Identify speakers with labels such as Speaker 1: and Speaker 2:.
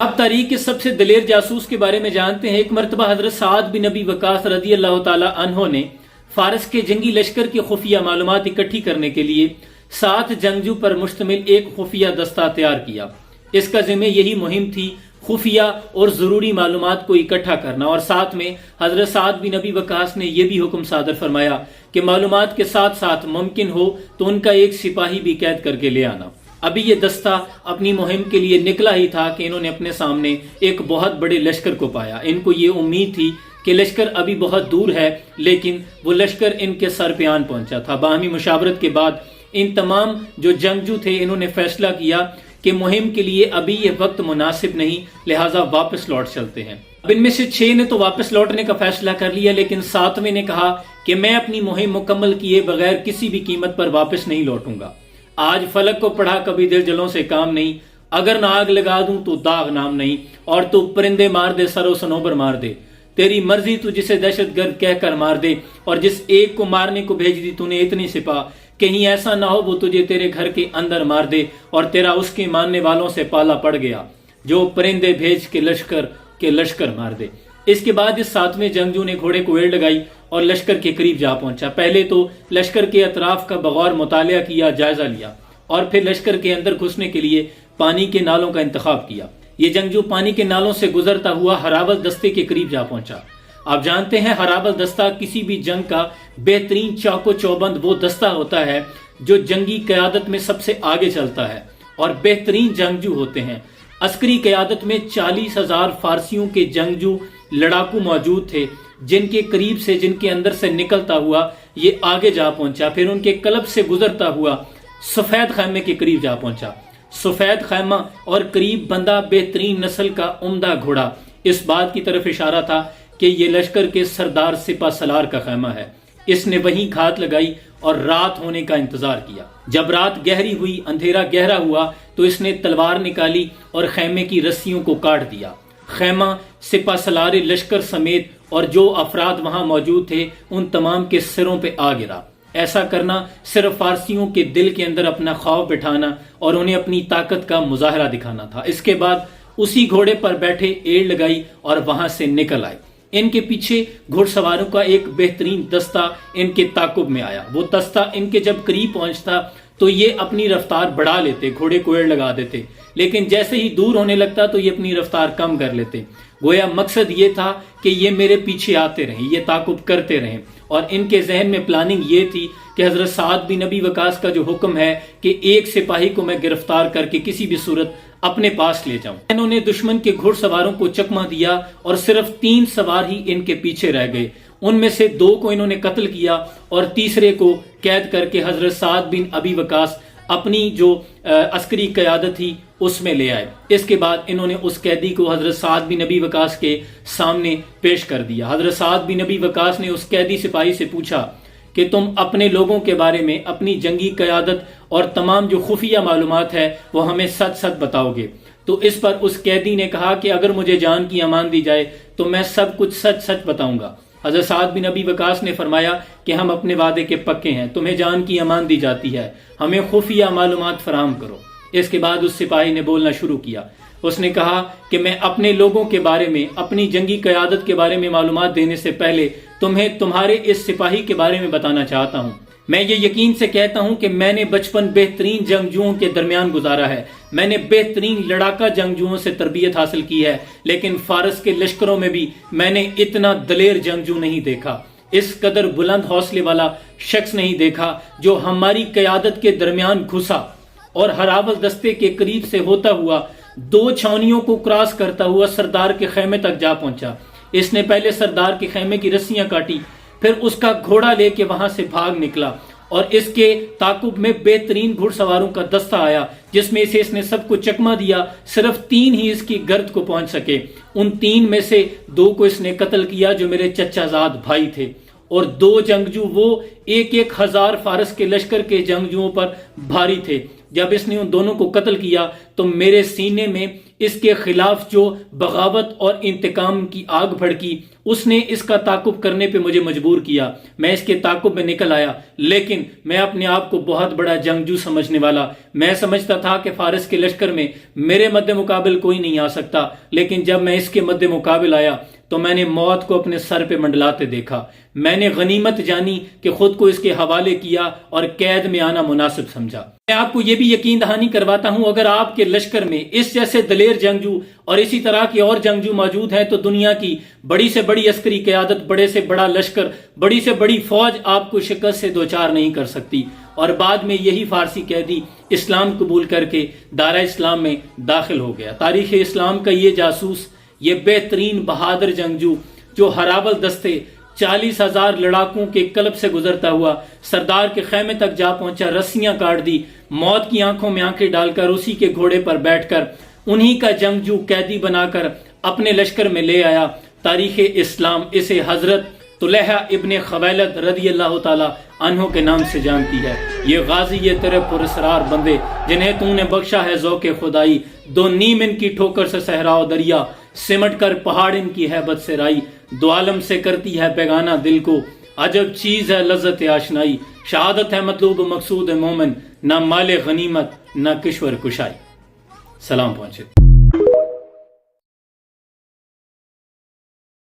Speaker 1: अब तारीख के सबसे दलेर जासूस के बारे में जानते हैं। एक मरतबा हजरत साद बिन अबी वकास रजी अल्लाह ताला अन्हो ने फारस के जंगी लश्कर की खुफिया मालूमात इकट्ठी करने के लिए 7 जंगजू पर मुश्तमिल एक खुफिया दस्ता तैयार किया। इसका जिम्मे यही मुहिम थी, खुफिया और जरूरी मालूमात को इकट्ठा करना। और साथ में हजरत साद बिन अबी वकास ने यह भी हुक्म सादर फरमाया कि मालूमात के साथ साथ मुमकिन हो तो उनका एक सिपाही भी कैद करके ले आना। अभी ये दस्ता अपनी मुहिम के लिए निकला ही था कि इन्होंने अपने सामने एक बहुत बड़े लश्कर को पाया। इनको ये उम्मीद थी कि लश्कर अभी बहुत दूर है, लेकिन वो लश्कर इनके सर पे आन पहुंचा था। बाहमी मुशावरत के बाद इन तमाम जो जंगजू थे, इन्होंने फैसला किया कि मुहिम के लिए अभी ये वक्त मुनासिब नहीं, लिहाजा वापस लौट चलते हैं। अब इनमें से 6 ने तो वापस लौटने का फैसला कर लिया, लेकिन 7वें ने कहा कि मैं अपनी मुहिम मुकम्मल किए बगैर किसी भी कीमत पर वापस नहीं लौटूंगा। आज फलक को पढ़ा कभी दिल जलों से काम नहीं, अगर नाग लगा दूं तो दाग नाम नहीं, और तू परिंदे मार दे सरो सनोबर मार दे, तेरी मर्जी तू जिसे दहशतगर्द कहकर मार दे, और जिस एक को मारने को भेज दी तूने इतनी सिपा, कहीं ऐसा ना हो वो तुझे तेरे घर के अंदर मार दे और तेरा उसके मानने वालों से पाला पड़ गया, जो परिंदे भेज के लश्कर मार दे। इसके बाद इस 7वें जंगजू ने घोड़े को एड़ लगाई और लश्कर के करीब जा पहुंचा। पहले तो लश्कर के अतराफ का बगौर मुतालिया किया, जायजा लिया, और फिर लश्कर के अंदर घुसने के लिए पानी के नालों का इंतखाब किया। ये जंगजू पानी के नालों से गुजरता हुआ हरावल दस्ते के करीब जा पहुंचा। आप जानते हैं हरावल दस्ता किसी भी जंग का बेहतरीन चाको चौबंद वो दस्ता होता है जो जंगी क़यादत में सबसे आगे चलता है और बेहतरीन जंगजू होते हैं। अस्करी क़यादत में 40,000 फारसियों के जंगजू लड़ाकू मौजूद थे, जिनके करीब से, जिनके अंदर से निकलता हुआ ये आगे जा पहुंचा। फिर उनके कलब से गुजरता हुआ सफेद खैमे के करीब जा पहुंचा। सफेद खैमा और करीब बंदा बेहतरीन नस्ल का उम्दा घोड़ा इस बात की तरफ इशारा था कि ये लश्कर के सरदार सिपा सलार का खैमा है। इसने वहीं घात लगाई और रात होने का इंतजार किया। जब रात गहरी हुई, अंधेरा गहरा हुआ, तो इसने तलवार निकाली और खैमे की रस्सियों को काट दिया। खैमा सिपा सलार लश्कर समेत और जो अफराद वहां मौजूद थे उन तमाम के सिरों पे आ गिरा। ऐसा करना सिर्फ फारसियों के दिल के अंदर अपना खौफ बिठाना और उन्हें अपनी ताकत का मुजाहरा दिखाना था। इसके बाद उसी घोड़े पर बैठे एड़ लगाई और वहां से निकल आए। इनके पीछे घुड़सवारों का एक बेहतरीन दस्ता इनके ताकुब में आया। वो दस्ता इनके जब करीब पहुंचता तो ये अपनी रफ्तार बढ़ा लेते, घोड़े को एड़ लगा देते, लेकिन जैसे ही दूर होने लगता तो ये अपनी रफ्तार कम कर लेते। गोया मकसद ये था कि ये मेरे पीछे आते रहें, ये ताकुब करते रहें। और इनके जहन में प्लानिंग ये थी कि हजरत साद बिन नबी वकास का जो हुक्म है कि एक सिपाही को मैं गिरफ्तार करके किसी भी सूरत अपने पास ले जाऊं। इन्होंने दुश्मन के घुड़सवारों को चकमा दिया और सिर्फ 3 सवार ही इनके पीछे रह गए। उनमें से 2 को इन्होंने कत्ल किया और तीसरे को कैद करके हजरत साद बिन अबी वकास अपनी जो अस्करी क़यादत थी उसमें ले आए। इसके बाद इन्होंने उस कैदी को हजरत साद बिन नबी वकास के सामने पेश कर दिया। हजरत साद बिन नबी वकास ने उस कैदी सिपाही से पूछा कि तुम अपने लोगों के बारे में, अपनी जंगी क़यादत और तमाम जो खुफिया मालूमात है वो हमें सच सच बताओगे? तो इस पर उस कैदी ने कहा कि अगर मुझे जान की अमान दी जाए तो मैं सब कुछ सच सच बताऊंगा। हजरत साद बिन नबी वकास ने फरमाया कि हम अपने वादे के पक्के हैं, तुम्हें जान की अमान दी जाती है, हमें खुफिया मालूमात फराहम करो। इसके बाद उस सिपाही ने बोलना शुरू किया। उसने कहा कि मैं अपने लोगों के बारे में, अपनी जंगी क़यादत के बारे में मालूमात देने से पहले तुम्हें तुम्हारे इस सिपाही के बारे में बताना चाहता हूँ। मैं ये यकीन से कहता हूँ कि मैंने बचपन बेहतरीन जंगजुओं के दरमियान गुजारा है, मैंने बेहतरीन लड़ाका जंगजुओं से तरबियत हासिल की है, लेकिन फारस के लश्करों में भी मैंने इतना दलेर जंगजू नहीं देखा, इस कदर बुलंद हौसले वाला शख्स नहीं देखा जो हमारी क़यादत के दरमियान घुसा और हरावल दस्ते के करीब से होता हुआ 2 छावनियों को क्रॉस करता हुआ सरदार के खेमे तक जा पहुंचा। इसने पहले सरदार के खेमे की रस्सियां काटी, फिर उसका घोड़ा लेके वहां से भाग निकला और इसके ताकुब में बेहतरीन घुड़सवारों का दस्ता आया, जिसमें से इसने सबको चकमा दिया। सिर्फ 3 ही इसकी गर्द को पहुंच सके। उन 3 में से 2 को इसने कत्ल किया जो मेरे चचाजाद भाई थे, और 2 जंगजू वो 1,000 फारस के लश्कर के जंगजुओं पर भारी थे, جب اس نے ان دونوں کو قتل کیا تو میرے سینے میں اس کے خلاف جو بغاوت اور انتقام کی آگ بھڑکی، اس نے اس کا تعاقب کرنے پہ مجھے مجبور کیا۔ میں اس کے تعاقب میں نکل آیا، لیکن میں اپنے آپ کو بہت بڑا جنگجو سمجھنے والا، میں سمجھتا تھا کہ فارس کے لشکر میں میرے مد مقابل کوئی نہیں آ سکتا، لیکن جب میں اس کے مد مقابل آیا تو میں نے موت کو اپنے سر پہ منڈلاتے دیکھا۔ میں نے غنیمت جانی کہ خود کو اس کے حوالے کیا اور قید میں آنا مناسب سمجھا۔ میں آپ کو یہ بھی یقین دہانی کرواتا ہوں، اگر آپ کے لشکر میں اس جیسے دلیر جنگجو اور اسی طرح کے اور جنگجو موجود ہیں تو دنیا کی بڑی سے بڑی عسکری قیادت، بڑے سے بڑا لشکر، بڑی سے بڑی فوج آپ کو شکست سے دوچار نہیں کر سکتی۔ اور بعد میں یہی فارسی قیدی اسلام قبول کر کے دارہ اسلام میں داخل ہو گیا۔ تاریخ اسلام کا یہ جاسوس، یہ بہترین بہادر جنگجو جو ہراول دستے 40,000 لڑاکوں کے قلب سے گزرتا ہوا سردار کے خیمے تک جا پہنچا، رسیاں کاٹ دی، موت کی آنکھوں میں آنکھیں ڈال کر اسی کے گھوڑے پر بیٹھ کر انہی کا جنگجو قیدی بنا کر اپنے لشکر میں لے آیا۔ تاریخ اسلام اسے حضرت طلحہ ابن خویلد رضی اللہ تعالی عنہ کے نام سے جانتی ہے۔ یہ غازی، یہ تیرے پراسرار بندے جنہیں تو نے بخشا ہے ذوق خدائی، دو نیم ان کی ٹھوکر سے صحرا و دریا، سمٹ کر پہاڑ ان کی ہیبت سے رائی، دو عالم سے کرتی ہے بیگانہ دل کو، عجب چیز ہے لذت آشنائی، شہادت ہے مطلوب مقصود مومن، نہ مال غنیمت نہ کشور کشائی۔ سلام پہنچے۔